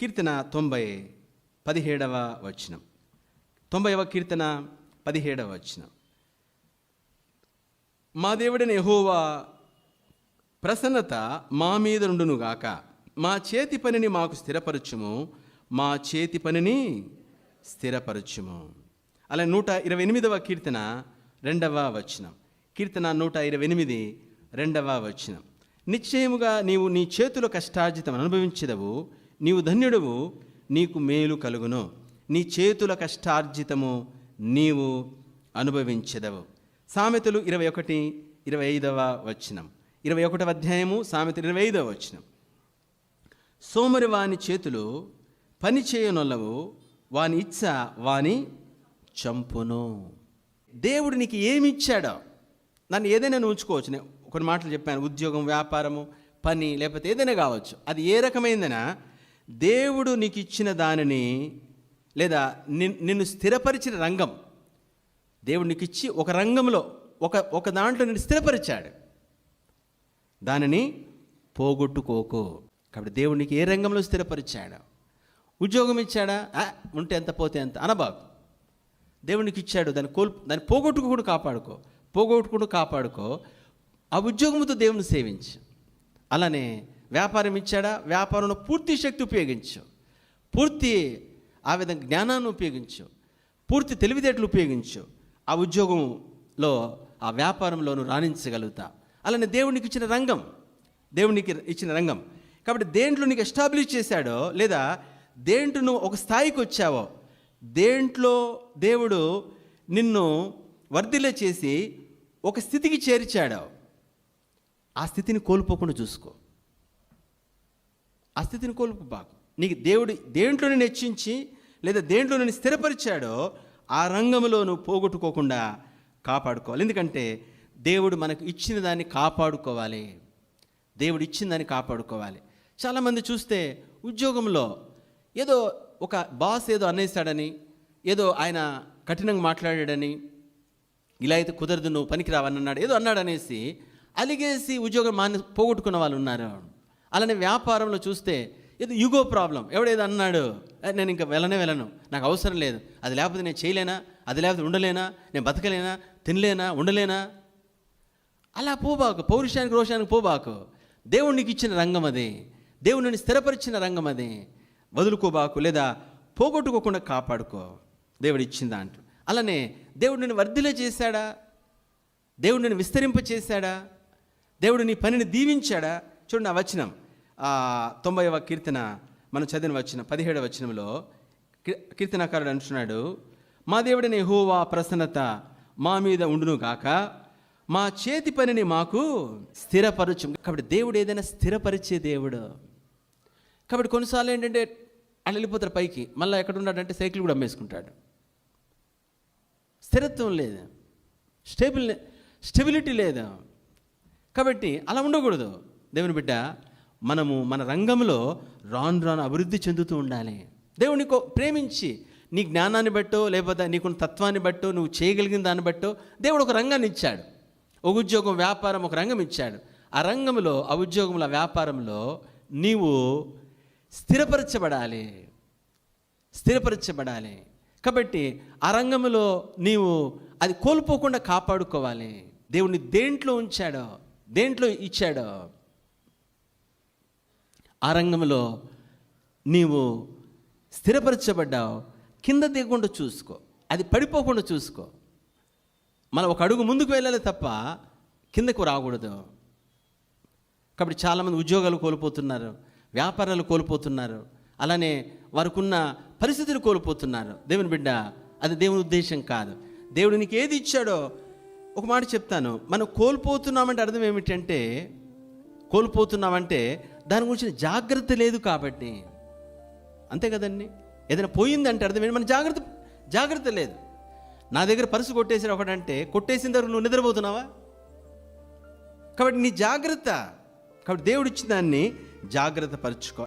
కీర్తన 17వ వచనం. 90వ కీర్తన 17వ వచనం. మా దేవుడైన యెహోవా ప్రసన్నత మా మీద నుండునుగాక, మా చేతి పనిని మాకు స్థిరపరచుము, మా చేతి పనిని స్థిరపరచుము. అలా 128వ కీర్తన 2వ వచనం. కీర్తన 128 2వ వచనం. నిశ్చయముగా నీవు నీ చేతుల కష్టార్జితం అనుభవించదవు, నీవు ధన్యుడవు, నీకు మేలు కలుగును. నీ చేతుల కష్టార్జితము నీవు అనుభవించదవు. సామెతలు 21:25 వచనం. 21వ అధ్యాయము సామెతలు 25వ వచనం. సోమరి వాని చేతులు పని చేయనొల్లవు, వాని ఇచ్చ వాని చంపును. దేవుడు నీకు ఏమి ఇచ్చాడో నన్ను ఏదైనా ఉంచుకోవచ్చు. నేను కొన్ని మాటలు చెప్పాను, ఉద్యోగం, వ్యాపారము, పని, లేకపోతే ఏదైనా కావచ్చు. అది ఏ రకమైందనా దేవుడు నీకు ఇచ్చిన దానిని, లేదా నిన్ను స్థిరపరిచిన రంగం, దేవుడు నీకు ఇచ్చి ఒక రంగంలో ఒక దాంట్లో నిన్ను స్థిరపరిచాడు, దానిని పోగొట్టుకోకు. కాబట్టి దేవుడు నీకు ఏ రంగంలో స్థిరపరిచాడు? ఉద్యోగం ఇచ్చాడా, ఉంటే ఎంత పోతే ఎంత అనబాకు. దేవునికి ఇచ్చాడు, దాన్ని పోగొట్టుకుంటూ కాపాడుకో. ఆ ఉద్యోగంతో దేవుని సేవించు. అలానే వ్యాపారం ఇచ్చాడా, వ్యాపారంలో పూర్తి శక్తి ఉపయోగించు, పూర్తి ఆ విధంగా జ్ఞానాన్ని ఉపయోగించు, పూర్తి తెలివితేటలు ఉపయోగించు. ఆ ఉద్యోగంలో, ఆ వ్యాపారంలోనూ రాణించగలుగుతా. అలానే దేవునికి ఇచ్చిన రంగం. కాబట్టి దేంట్లో నీకు ఎస్టాబ్లిష్ చేశాడో, లేదా దేంట్లో నువ్వు ఒక స్థాయికి వచ్చావో, దేంట్లో దేవుడు నిన్ను వర్ధిల్ల చేసి ఒక స్థితికి చేర్చాడో, ఆ స్థితిని కోల్పోకుండా చూసుకో. ఆ స్థితిని కోల్పోబాకు. నీకు దేవుడు దేంట్లో నేను హెచ్చించి, లేదా దేంట్లో నేను స్థిరపరిచాడో ఆ రంగంలో నువ్వు పోగొట్టుకోకుండా కాపాడుకోవాలి. ఎందుకంటే దేవుడు మనకు ఇచ్చిన దాన్ని కాపాడుకోవాలి. చాలామంది చూస్తే ఉద్యోగంలో ఏదో ఒక బాస్ ఏదో అనేసాడని, ఏదో ఆయన కఠినంగా మాట్లాడాడని, ఇలా అయితే కుదరదు, నువ్వు పనికిరావని అన్నాడు, ఏదో అన్నాడు అనేసి అలిగేసి ఉద్యోగం పోగొట్టుకున్న వాళ్ళు ఉన్నారు. అలానే వ్యాపారంలో చూస్తే ఏదో యుగో ప్రాబ్లం, ఎవడేదో అన్నాడు, నేను ఇంకా వెళ్ళను, నాకు అవసరం లేదు, అది లేకపోతే నేను చేయలేనా, అది లేకపోతే ఉండలేనా, నేను బతకలేనా, తినలేనా, ఉండలేనా, అలా పోబాకు. పౌరుషానికి రోషానికి పోబాకు. దేవుడు నీకు ఇచ్చిన రంగం అది, దేవుడిని స్థిరపరిచిన రంగం అది. వదులుకోబాకు, లేదా పోగొట్టుకోకుండా కాపాడుకో దేవుడు ఇచ్చిన దాంట్లో. అలానే దేవుడు నిన్ను వర్ధిల్ల చేశాడా, దేవుడు నిన్ను విస్తరింపచేశాడా, దేవుడు నీ పనిని దీవించాడా? చూడండి ఆ వచనం, 90వ కీర్తన మనం చదివిన వచనం 17వ వచనంలో కీర్తనకారుడు అంటున్నాడు, మా దేవుడైన యెహోవా ప్రసన్నత మా మీద ఉండును గాక, మా చేతి పనిని మాకు స్థిరపరచు. కాబట్టి దేవుడు ఏదైనా స్థిరపరిచే దేవుడు. కాబట్టి కొన్నిసార్లు ఏంటంటే అలా వెళ్ళిపోతారు పైకి, మళ్ళీ ఎక్కడ ఉన్నాడంటే సైకిల్ కూడా అమ్మేసుకుంటాడు. స్థిరత్వం లేదు, స్టెబిలిటీ లేదు. కాబట్టి అలా ఉండకూడదు. దేవుని బిడ్డ, మనము మన రంగంలో రాను అభివృద్ధి చెందుతూ ఉండాలి. దేవుడు నీకు ప్రేమించి నీ జ్ఞానాన్ని బట్టో, లేకపోతే నీకున్న తత్వాన్ని బట్టో, నువ్వు చేయగలిగిన దాన్ని బట్టో దేవుడు ఒక రంగాన్ని ఇచ్చాడు. ఒక ఉద్యోగం, వ్యాపారం, ఒక రంగం ఇచ్చాడు. ఆ రంగంలో, ఆ ఉద్యోగంలో, ఆ వ్యాపారంలో నీవు స్థిరపరచబడాలి. కాబట్టి ఆ రంగంలో నీవు అది కోల్పోకుండా కాపాడుకోవాలి. దేవుడిని దేంట్లో ఉంచాడో, దేంట్లో ఇచ్చాడో ఆ రంగంలో నీవు స్థిరపరచబడ్డావు. కింద దిగకుండా చూసుకో, అది పడిపోకుండా చూసుకో. మనం ఒక అడుగు ముందుకు వెళ్ళాలి తప్ప కిందకు రాకూడదు. కాబట్టి చాలామంది ఉద్యోగాలు కోల్పోతున్నారు, వ్యాపారాలు కోల్పోతున్నారు, అలానే వారికి ఉన్న పరిస్థితులు కోల్పోతున్నారు. దేవుని బిడ్డ, అది దేవుని ఉద్దేశం కాదు. దేవుడు నీకు ఏది ఇచ్చాడో, ఒక మాట చెప్తాను, మనం కోల్పోతున్నామంటే అర్థం ఏమిటంటే, కోల్పోతున్నామంటే దాని గురించి జాగ్రత్త లేదు కాబట్టి. అంతే కదండి. ఏదైనా పోయిందంటే అర్థం ఏంటి, మన జాగ్రత్త లేదు. నా దగ్గర పర్సు కొట్టేసాడు ఒకటంటే, కొట్టేసిన దగ్గర నువ్వు నిద్రపోతున్నావా? కాబట్టి నీ జాగ్రత్త. కాబట్టి దేవుడు ఇచ్చిన దాన్ని జాగ్రత్త పరుచుకో.